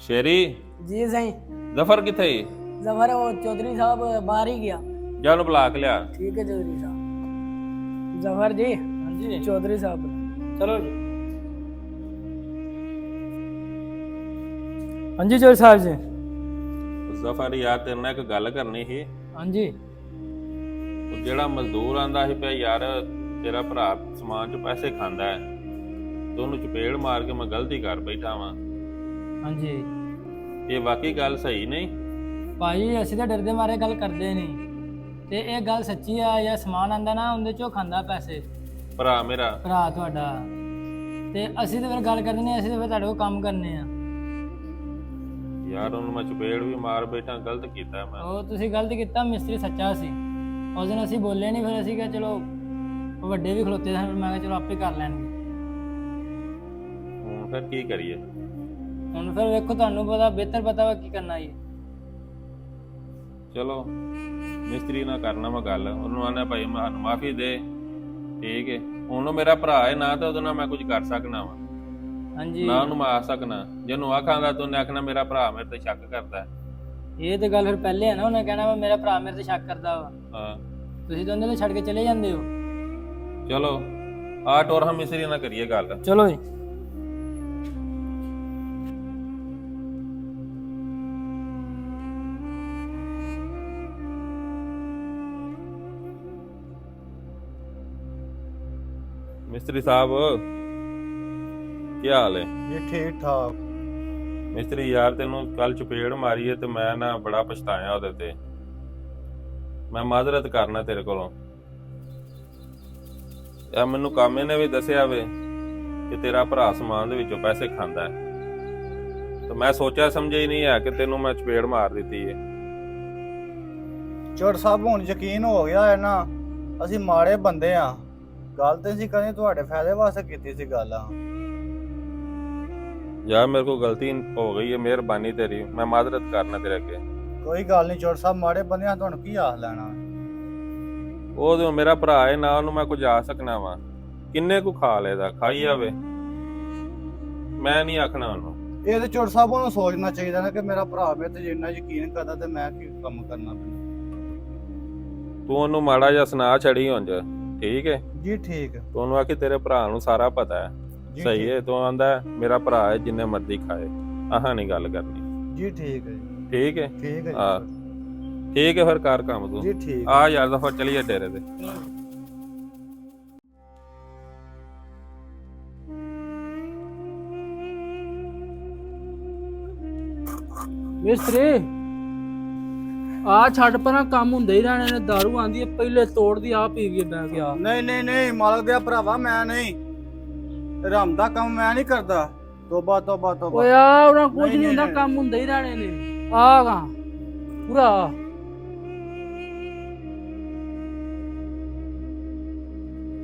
शेरी जी सही। जफर किथे? जफर वो चौधरी साहब बाहर ही गया। जा ਉਹਨੂੰ ਬੁਲਾ ਕੇ ਲਿਆ। ठीक है चौधरी साहब। जफर जी। हाँ जी चौधरी साहब। चलो जी। हाँ जी चौधरी साहब जी। ਜ਼ਫਰ ਯਾਰ ਤੇਰੇ ਨਾਲ ਇੱਕ ਗੱਲ ਕਰਨੀ ਸੀ। हाँ जी। ਉਹ ਜਿਹੜਾ ਮਜ਼ਦੂਰ ਆਂਦਾ ਸੀ ਪਿਆ ਯਾਰ ਤੇਰਾ ਭਰਾ ਸਮਾਨ 'ਚ ਪੈਸੇ ਖਾਂਦਾ ਹੈ ਤੇ ਉਹਨੂੰ ਚਪੇੜ ਮਾਰ ਕੇ ਮੈਂ ਗਲਤੀ ਕਰ ਬੈਠਾ ਵਾਂ। हाँ जी ਇਹ ਵਾਕਈ ਗੱਲ ਸਹੀ ਨਹੀਂ? ਭਾਈ ਅਸੀਂ ਤਾਂ ਡਰਦੇ ਮਾਰੇ ਗੱਲ ਕਰਦੇ ਨਹੀਂ ਤੇ ਇਹ ਗੱਲ ਸੱਚੀ ਆ। ਜਾਂ ਸਮਾਨ ਆਂਦਾ ਨਾ ਉਹਦੇ ਚੋਂ ਖਾਂਦਾ ਪੈਸੇ ਭਰਾ ਮੇਰਾ। ਭਰਾ ਤੁਹਾਡਾ। ਤੇ ਅਸੀਂ ਤਾਂ ਫਿਰ ਗੱਲ ਕਰਦੇ ਨਹੀਂ, ਅਸੀਂ ਤਾਂ ਫਿਰ ਤੁਹਾਡੇ ਕੋਲ ਕੰਮ ਕਰਨੇ ਆ। ਯਾਰ ਉਹਨੂੰ ਮੈਂ ਚਪੇੜ ਵੀ ਮਾਰ ਬੈਠਾ, ਗਲਤ ਕੀਤਾ ਮੈਂ। ਉਹ ਤੁਸੀਂ ਗਲਤ ਕੀਤਾ, ਮਿਸਤਰੀ ਸੱਚਾ ਸੀ। ਉਸ ਦਿਨ ਅਸੀਂ ਬੋਲੇ ਨਹੀਂ, ਫਿਰ ਅਸੀਂ ਕਿਹਾ ਚਲੋ ਵੱਡੇ ਵੀ ਖਲੋਤੇ ਸਨ, ਮੈਂ ਕਿਹਾ ਚਲੋ ਆਪੇ ਕਰ ਲੈਣਗੇ। ਹੁਣ ਫਿਰ ਕੀ ਕਰੀਏ? ਹੁਣ ਫਿਰ ਵੇਖੋ, ਤੁਹਾਨੂੰ ਪਤਾ ਬਿਹਤਰ ਪਤਾ ਵਾ ਕੀ ਕਰਨਾ ਜੀ। ਚਲੋ ਮਿਸਤਰੀ ਨਾਲ ਕਰਨਾ ਮੈਂ ਗੱਲ, ਉਹਨੂੰ ਆਣਾ ਭਾਈ ਮੈਨੂੰ ਮਾਫੀ ਦੇ, ਠੀਕ ਹੈ। ਉਹਨੂੰ ਮੇਰਾ ਭਰਾ ਹੈ ਨਾ, ਤਾਂ ਉਹਦੇ ਨਾਲ ਮੈਂ ਕੁਝ ਕਰ ਸਕਣਾ ਵਾ ਹਾਂਜੀ ਨਾ, ਉਹਨੂੰ ਮੈਂ ਆ ਸਕਣਾ। ਜਿਹਨੂੰ ਆਖਾਂਗਾ ਤੂੰ ਆਖਣਾ ਮੇਰਾ ਭਰਾ ਮੇਰੇ ਤੇ ਸ਼ੱਕ ਕਰਦਾ। ਇਹ ਤੇ ਗੱਲ ਫਿਰ ਪਹਿਲੇ ਹੈ ਨਾ, ਉਹਨੇ ਕਹਿਣਾ ਵਾ ਮੇਰਾ ਭਰਾ ਮੇਰੇ ਤੇ ਸ਼ੱਕ ਕਰਦਾ ਵਾ। ਹਾਂ ਤੁਸੀਂ ਤਾਂ ਉਹਦੇ ਨੂੰ ਛੱਡ ਕੇ ਚਲੇ ਜਾਂਦੇ ਹੋ। ਚਲੋ ਆ ਟੋਰ ਹਮ ਮਿਸਤਰੀ ਨਾਲ ਕਰੀਏ ਗੱਲ। ਚਲੋ ਜੀ। ਮਿਸਤਰੀ ਸਾਹਿਬ ਕੀ ਹਾਲ ਹੈ? ਜੀ ਠੀਕ ਠਾਕ। ਮਿਸਤਰੀ ਯਾਰ ਤੈਨੂੰ ਕੱਲ ਚਪੇੜ ਮਾਰੀ ਹੈ ਤੇ ਮੈਂ ਨਾ ਬੜਾ ਪਛਤਾਇਆ ਉਹਦੇ ਤੇ। ਮੈਂ ਮਾਜ਼ਰਤ ਕਰਨਾ ਤੇਰੇ ਕੋਲੋਂ। ਯਾ ਮੈਨੂੰ ਕਾਮੇ ਨੇ ਵੀ ਦੱਸਿਆ ਵੇ ਕਿ ਤੇਰਾ ਭਰਾ ਸਮਾਨ ਦੇ ਵਿੱਚੋਂ ਪੈਸੇ ਖਾਂਦਾ ਹੈ, ਤੇ ਮੈਂ ਸੋਚਿਆ ਸਮਝਿਆ ਹੀ ਨਹੀਂ ਹੈ ਕਿ ਤੈਨੂੰ ਮੈਂ ਚਪੇੜ ਮਾਰ ਦਿੱਤੀ ਹੈ। ਚੋਰ ਸਾਹਿਬ ਹੁਣ ਯਕੀਨ ਹੋ ਗਿਆ ਹੈ ਨਾ, ਅਸੀਂ ਮਾੜੇ ਬੰਦੇ ਆ। ਗੱਲ ਤੇ ਅਸੀਂ ਕਦੇ ਤੁਹਾਡੇ ਫਾਇਦੇ ਵਾਸਤੇ ਕੀਤੀ ਸੀ ਗੱਲ ਆ। ਯਾਰ ਮੇਰੇ ਕੋਲ ਗਲਤੀ ਹੋ ਗਈ ਹੈ, ਮਿਹਰਬਾਨੀ ਤੇਰੀ, ਮੈਂ ਮਾਜ਼ਰਤ ਕਰਨਾ ਤੇਰੇ ਅੱਗੇ। ਕੋਈ ਗੱਲ ਨਹੀਂ ਚੋਰ ਸਾਹਿਬ, ਮਾੜੇ ਬੰਦਿਆਂ ਤੁਹਾਨੂੰ ਕੀ ਆਖ ਲੈਣਾ। ਉਹ ਜੋ ਮੇਰਾ ਭਰਾ ਹੈ ਨਾ, ਉਹਨੂੰ ਮੈਂ ਕੁਝ ਆ ਸਕਣਾ ਵਾ। ਕਿੰਨੇ ਕੁ ਖਾ ਲੇਦਾ, ਖਾਈ ਜਾਵੇ, ਮੈਂ ਨਹੀਂ ਆਖਣਾ ਉਹਨੂੰ। ਇਹ ਤੇ ਚੋਰ ਸਾਹਿਬ ਨੂੰ ਸੋਚਣਾ ਚਾਹੀਦਾ ਨਾ ਕਿ ਮੇਰਾ ਭਰਾ ਮੇਰੇ ਤੇ ਜਿੰਨਾ ਯਕੀਨ ਕਰਦਾ ਤੇ ਮੈਂ ਕੀ ਕੰਮ ਕਰਨਾ ਪੈਣਾ। ਤੂੰ ਉਹਨੂੰ ਮਾੜਾ ਜਿਹਾ ਸੁਣਾ ਛੜੀ ਉਂਝ, ਠੀਕ ਹੈ? ਜੀ ਠੀਕ ਹੈ। ਤੂੰ ਉਹਨੂੰ ਆਖੀ ਤੇਰੇ ਭਰਾ ਨੂੰ ਸਾਰਾ ਪਤਾ ਹੈ, ਜੀ ਸਹੀ ਹੈ। ਤੂੰ ਆਂਦਾ ਮੇਰਾ ਭਰਾ ਹੈ, ਜਿੰਨੇ ਮਰਜ਼ੀ ਖਾਏ, ਆਹ ਨਹੀਂ ਗੱਲ ਕਰਨੀ। ਜੀ ਠੀਕ ਹੈ ਜੀ। ਠੀਕ ਹੈ? ਠੀਕ ਹੈ ਹਾਂ ਠੀਕ ਹੈ, ਫਿਰ ਕਰ ਕੰਮ ਤੂੰ। ਜੀ ਠੀਕ ਆ ਯਾਰ ਦਫਾ ਚਲੀਏ ਡੇਰੇ ਤੇ। ਮਿਸਤਰੀ ਆ ਛੱਡ ਪਰਾਂ, ਕੰਮ ਹੁੰਦੇ ਹੀ ਰਹਿਣੇ ਨੇ। ਦਾਰੂ ਆਂਦੀ ਹੈ ਪਹਿਲੇ ਤੋੜਦੀ, ਆ ਪੀ ਕੇ ਬਹਿ ਗਿਆ। ਨਹੀਂ ਨਹੀਂ ਨਹੀਂ ਮਾਲਕ ਦੇ ਭਰਾਵਾ, ਮੈਂ ਨਹੀਂ ਰਮ ਦਾ ਕੰਮ ਮੈਂ ਨਹੀਂ ਕਰਦਾ। ਤੋਬਾ ਤੋਬਾ ਤੋਬਾ। ਓਏ ਆ ਉਹਨਾਂ ਕੁਝ ਨਹੀਂ, ਨਹੀਂ ਹੁੰਦਾ, ਨਹੀਂ। ਕੰਮ ਹੁੰਦੇ ਹੀ ਰਹਿਣੇ ਨੇ। ਆਗਾ ਪੂਰਾ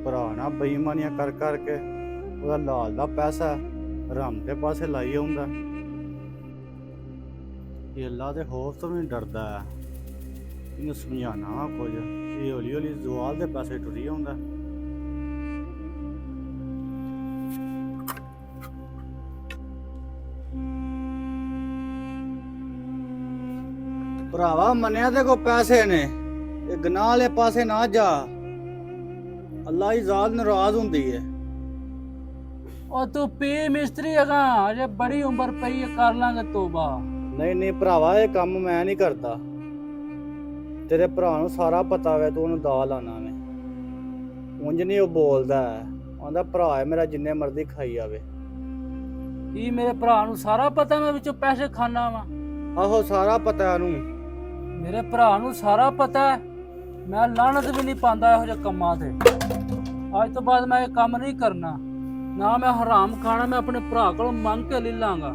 ਭਰਾ ਨਾ ਬੇਈਮਾਨੀਆਂ ਕਰ ਕਰਕੇ ਉਹਦਾ ਲਾਲ ਦਾ ਪੈਸਾ ਰਮ ਦੇ ਪਾਸੇ ਲਾਈ ਆਉਂਦਾ। ਇਹ ਅੱਲਾ ਦੇ ਖੌਫ ਤੋਂ ਵੀ ਡਰਦਾ ਹੈ। ਇਹਨੂੰ ਸਮਝਾਣਾ ਵਾ ਕੁਝ, ਇਹ ਹੌਲੀ ਹੌਲੀ ਜ਼ਵਾਲ ਦੇ ਪਾਸੇ ਟੁਰੀ ਆਉਂਦਾ। ਭਰਾਵਾ ਮੰਨਿਆ ਤੇ ਕੋ ਪੈਸੇ ਨੇ, ਇਹ ਗਨਾਹ ਵਾਲੇ ਪਾਸੇ ਨਾ ਜਾ। ਅੱਲਾ ਦੀ ਜ਼ਾਤ ਨਾਰਾਜ਼ ਹੁੰਦੀ ਹੈ। ਉਹ ਤੂੰ ਪੀ ਮਿਸਤਰੀ ਹੈਗਾ, ਅਜੇ ਬੜੀ ਉਮਰ ਪਈ ਹੈ, ਕਰ ਲਾਂਗੇ ਤੋਬਾ। ਨਹੀਂ ਨਹੀਂ ਭਰਾਵਾ, ਇਹ ਕੰਮ ਮੈਂ ਨਹੀਂ ਕਰਦਾ। ਤੇਰੇ ਭਰਾ ਨੂੰ ਸਾਰਾ ਪਤਾ ਵੇ, ਤੂੰ ਉਹਨੂੰ ਦਾ ਲਾਣਾ ਵੇ। ਉਂਝ ਨਹੀਂ ਉਹ ਬੋਲਦਾ, ਆਂਦਾ ਭਰਾ ਹੈ ਮੇਰਾ, ਜਿੰਨੇ ਮਰਜ਼ੀ ਖਾਈ ਆਵੇ। ਕੀ ਮੇਰੇ ਭਰਾ ਨੂੰ ਸਾਰਾ ਪਤਾ ਮੈਂ ਵਿੱਚੋਂ ਪੈਸੇ ਖਾਣਾ ਵਾ? ਆਹੋ ਸਾਰਾ ਪਤਾ ਉਹਨੂੰ। ਮੇਰੇ ਭਰਾ ਨੂੰ ਸਾਰਾ ਪਤਾ ਹੈ। ਮੈਂ ਲਾਹਨਤ ਵੀ ਨਹੀਂ ਪਾਉਂਦਾ ਇਹੋ ਜਿਹੇ ਕੰਮਾਂ ਤੇ। ਅੱਜ ਤੋਂ ਬਾਅਦ ਮੈਂ ਇਹ ਕੰਮ ਨਹੀਂ ਕਰਨਾ, ਨਾ ਮੈਂ ਹਰਾਮ ਖਾਣਾ। ਮੈਂ ਆਪਣੇ ਭਰਾ ਕੋਲੋਂ ਮੰਗ ਕੇ ਲੈ ਲਾਂਗਾ।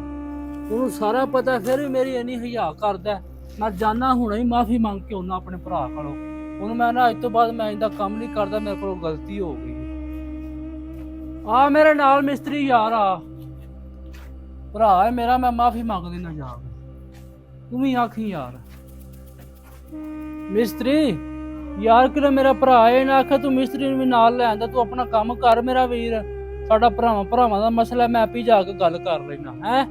ਉਹਨੂੰ ਸਾਰਾ ਪਤਾ, ਫਿਰ ਵੀ ਮੇਰੀ ਇੰਨੀ ਹਿਆ ਕਰਦਾ। ਮੈਂ ਜਾਣਾ ਹੁਣੇ ਹੀ ਮਾਫੀ ਮੰਗ ਕੇ ਉਹਨਾਂ ਆਪਣੇ ਭਰਾ ਕੋਲੋਂ। ਉਹਨੂੰ ਮੈਂ ਨਾ ਅੱਜ ਤੋਂ ਬਾਅਦ ਮੈਂ ਇਹਦਾ ਕੰਮ ਨਹੀਂ ਕਰਦਾ, ਮੇਰੇ ਕੋਲੋਂ ਗਲਤੀ ਹੋ ਗਈ। ਆ ਮੇਰੇ ਨਾਲ ਮਿਸਤਰੀ ਯਾਰ ਆ, ਭਰਾ ਹੈ ਮੇਰਾ, ਮੈਂ ਮਾਫੀ ਮੰਗ ਦੇਣਾ ਜਾ ਕੇ। ਤੂੰ ਵੀ ਆਖੀ ਯਾਰ ਮਿਸਤਰੀ ਯਾਰ, ਕਿ ਮੇਰਾ ਭਰਾ ਹੈ ਨਾ ਆਖੇ ਤੂੰ ਮਿਸਤਰੀ ਨੂੰ ਵੀ ਨਾਲ ਲੈ ਆਂਦਾ। ਤੂੰ ਆਪਣਾ ਕੰਮ ਕਰ ਮੇਰਾ ਵੀਰ, ਸਾਡਾ ਭਰਾਵਾਂ ਦਾ ਮਸਲਾ, ਮੈਂ ਆਪੇ ਜਾ ਕੇ ਗੱਲ ਕਰ ਲੈਣਾ ਹੈ।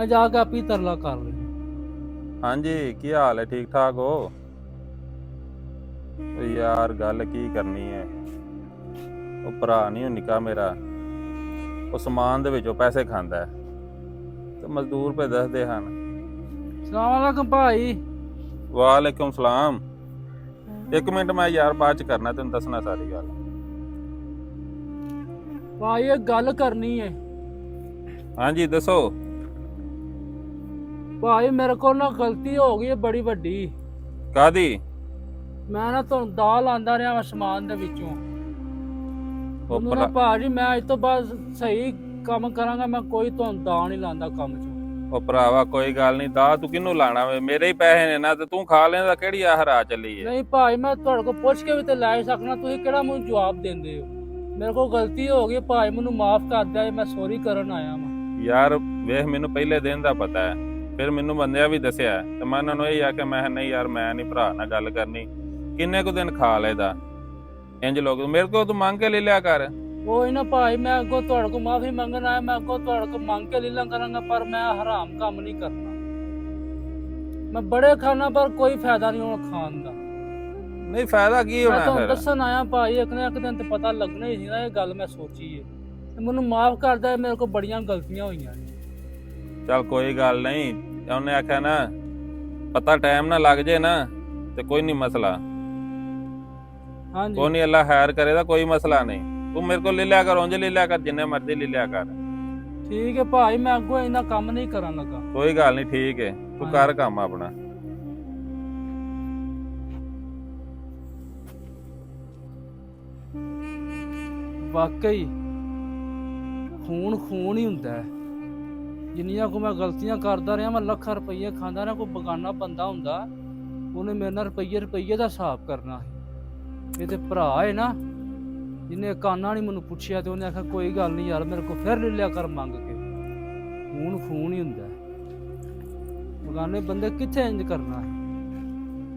ਮੈਂ ਜਾ ਕੇ ਆਪੀ ਤਰਲਾ ਕਰ ਲਈ। ਹਾਂਜੀ, ਕੀ ਹਾਲ ਹੈ? ਠੀਕ ਠਾਕ ਹੋ? ਓ ਯਾਰ ਗੱਲ ਕੀ ਕਰਨੀ ਹੈ, ਉਹ ਭਰਾ ਨਹੀਂ, ਉਹ ਨਿੱਕਾ ਮੇਰਾ, ਉਹ ਸਮਾਨ ਦੇ ਵਿੱਚੋਂ ਪੈਸੇ ਖਾਂਦਾ ਹੈ ਤੇ ਮਜ਼ਦੂਰ ਪੇ ਦੱਸਦੇ ਹਨ। ਸਲਾਮ ਅਲੈਕੁਮ ਭਾਈ। ਵਾਲੇਕੁਮ ਸਲਾਮ। ਇੱਕ ਮਿੰਟ, ਮੈਂ ਯਾਰ ਬਾਅਦ ਚ ਕਰਨਾ, ਤੈਨੂੰ ਦੱਸਣਾ ਸਾਰੀ ਗੱਲ। ਭਾਈ ਇਹ ਗੱਲ ਕਰਨੀ ਹੈ। ਹਾਂਜੀ ਦੱਸੋ। ਭਾਈ ਮੇਰੇ ਕੋਲ ਨਾ ਗਲਤੀ ਹੋ ਗਈ ਹੈ ਬੜੀ ਵੱਡੀ। ਕਾਦੀ? ਮੈਂ ਨਾ ਤੁਹਾਨੂੰ ਦਾਲ ਆਂਦਾ ਰਿਹਾ ਮੈਂ ਸਮਾਨ ਦੇ ਵਿੱਚੋਂ। ਉਹ ਉਹਨੂੰ ਨਾ ਭਾਜੀ ਮੈਂ ਅੱਜ ਤੋਂ ਬਾਅਦ ਸਹੀ ਕੰਮ ਕਰਾਂਗਾ, ਮੈਂ ਕੋਈ ਤੁਹਾਨੂੰ ਦਾਲ ਨਹੀਂ ਲਾਂਦਾ ਕੰਮ 'ਚ। ਉਹ ਭਰਾਵਾ ਕੋਈ ਗੱਲ ਨਹੀਂ, ਦਾ ਤੂੰ ਕਿਹਨੂੰ ਲਾਣਾ ਵੇ? ਮੇਰੇ ਹੀ ਪੈਸੇ ਨੇ ਨਾ, ਤੇ ਤੂੰ ਖਾ ਲੈਂਦਾ, ਕਿਹੜੀ ਆ ਹਰਾ ਚੱਲੀ ਏ? ਨਹੀਂ ਭਾਈ ਮੈਂ ਤੁਹਾਡੇ ਕੋਲ ਪੁੱਛ ਕੇ ਵੀ ਤੇ ਲੈ ਸਕਣਾ, ਤੁਸੀਂ ਕਿਹੜਾ ਮੈਨੂੰ ਜਵਾਬ ਦਿੰਦੇ ਹੋ? ਮੇਰੇ ਕੋਲ ਗਲਤੀ ਹੋ ਗਈ ਭਾਈ, ਮੈਨੂੰ ਮਾਫ ਕਰ ਦਿਆ, ਮੈਂ ਸੌਰੀ ਕਰਨ ਆਇਆ ਵਾਂ। ਯਾਰ ਵੇਖ, ਮੈਨੂੰ ਪਹਿਲੇ ਦਿਨ ਦਾ ਪਤਾ ਹੈ, ਫਿਰ ਮੈਨੂੰ ਬੰਦਿਆਂ ਵੀ ਦੱਸਿਆ ਤੇ ਮੈਂ ਉਹਨਾਂ ਨੂੰ ਇਹ ਆ ਕਿ ਮੈਂ ਨਹੀਂ ਯਾਰ, ਮੈਂ ਨਹੀਂ ਭਰਾ ਨਾਲ ਗੱਲ ਕਰਨੀ। ਕਿੰਨੇ ਕੁ ਦਿਨ ਖਾ ਲੈਦਾ ਇੰਜ ਲੋਕ, ਮੇਰੇ ਕੋਲ ਤੂੰ ਮੰਗ ਕੇ ਲੈ ਲਿਆ ਕਰ। ਕੋਈ ਨਾ ਭਾਈ, ਮੈਂ ਅੱਗੋਂ ਤੁਹਾਡੇ ਕੋਲ ਮਾਫੀ ਮੰਗਣ ਆਇਆ, ਮੈਂ ਅੱਗੋਂ ਤੁਹਾਡੇ ਕੋਲ ਮੰਗ ਕੇ ਲੈ ਲਾਂ ਕਰਾਂਗਾ, ਪਰ ਮੈਂ ਹਰਾਮ ਕੰਮ ਨਹੀਂ ਕਰਨਾ। ਮੈਂ ਬੜੇ ਖਾਣਾ ਪਰ ਕੋਈ ਫਾਇਦਾ ਨਹੀਂ ਹੋਣਾ ਖਾਣ ਦਾ। ਨਹੀਂ ਫਾਇਦਾ ਕੀ ਹੋਣਾ ਮੈਂ ਤੁਹਾਨੂੰ ਫਿਰ? ਦੱਸਣ ਆਇਆ ਭਾਈ, ਇੱਕ ਨਾ ਇੱਕ ਦਿਨ ਤੇ ਪਤਾ ਲੱਗਣਾ ਹੀ ਸੀ ਨਾ, ਇਹ ਗੱਲ ਮੈਂ ਸੋਚੀ ਏ। ਤੇ ਮੈਨੂੰ ਮਾਫ ਕਰ ਦੇ, ਮੇਰੇ ਕੋਲ ਬੜੀਆਂ ਗਲਤੀਆਂ ਹੋਈਆਂ ਨੇ। ਚੱਲ ਕੋਈ ਗੱਲ ਨਹੀਂ, ਉਹਨੇ ਆਖਿਆ ਨਾ ਪਤਾ ਟਾਈਮ ਨਾ ਲੱਗ ਜੇ ਨਾ ਤੇ ਕੋਈ ਨਹੀਂ ਮਸਲਾ। ਹਾਂਜੀ ਕੋਈ ਨਹੀਂ, ਅੱਲਾ ਖੈਰ ਕਰੇ ਤਾਂ ਕੋਈ ਮਸਲਾ ਨਹੀਂ। ਤੂੰ ਮੇਰੇ ਕੋਲ ਲੈ ਲਿਆ ਕਰ, ਉਂਝ ਲੈ ਲਿਆ ਕਰ, ਜਿੰਨੇ ਮਰਜ਼ੀ ਲੈ ਲਿਆ ਕਰ। ਠੀਕ ਹੈ ਭਾਈ, ਮੈਂ ਅੱਗੋਂ ਇੰਨਾ ਕੰਮ ਨਹੀਂ ਕਰਨ ਲੱਗਾ। ਕੋਈ ਗੱਲ ਨਹੀਂ, ਠੀਕ ਹੈ, ਤੂੰ ਕਰ ਕੰਮ ਆਪਣਾ। ਵਾਕਈ ਖੂਨ ਖੂਨ ਹੀ ਹੁੰਦਾ ਹੈ। ਜਿੰਨੀਆਂ ਕੋ ਮੈਂ ਗਲਤੀਆਂ ਕਰਦਾ ਰਿਹਾ, ਮੈਂ ਲੱਖਾਂ ਰੁਪਈਏ ਖਾਂਦਾ ਰਿਹਾ, ਕੋਈ ਬਗਾਨਾ ਬੰਦਾ ਹੁੰਦਾ ਉਹਨੇ ਮੇਰੇ ਨਾਲ ਰੁਪਈਏ ਦਾ ਹਿਸਾਬ ਕਰਨਾ ਸੀ। ਇਹ ਤੇ ਭਰਾ ਹੈ ਨਾ, ਜਿਹਨੇ ਕਾਨਾ ਨਹੀਂ ਮੈਨੂੰ ਪੁੱਛਿਆ, ਤੇ ਉਹਨੇ ਆਖਿਆ ਕੋਈ ਗੱਲ ਨਹੀਂ ਯਾਰ, ਮੇਰੇ ਕੋਲ ਫਿਰ ਲੈ ਲਿਆ ਕਰ ਮੰਗ ਕੇ। ਖੂਨ ਖੂਨ ਹੀ ਹੁੰਦਾ ਹੈ, ਬਗਾਨੇ ਬੰਦੇ ਕਿੱਥੇ ਇੰਜ ਕਰਨਾ ਹੈ।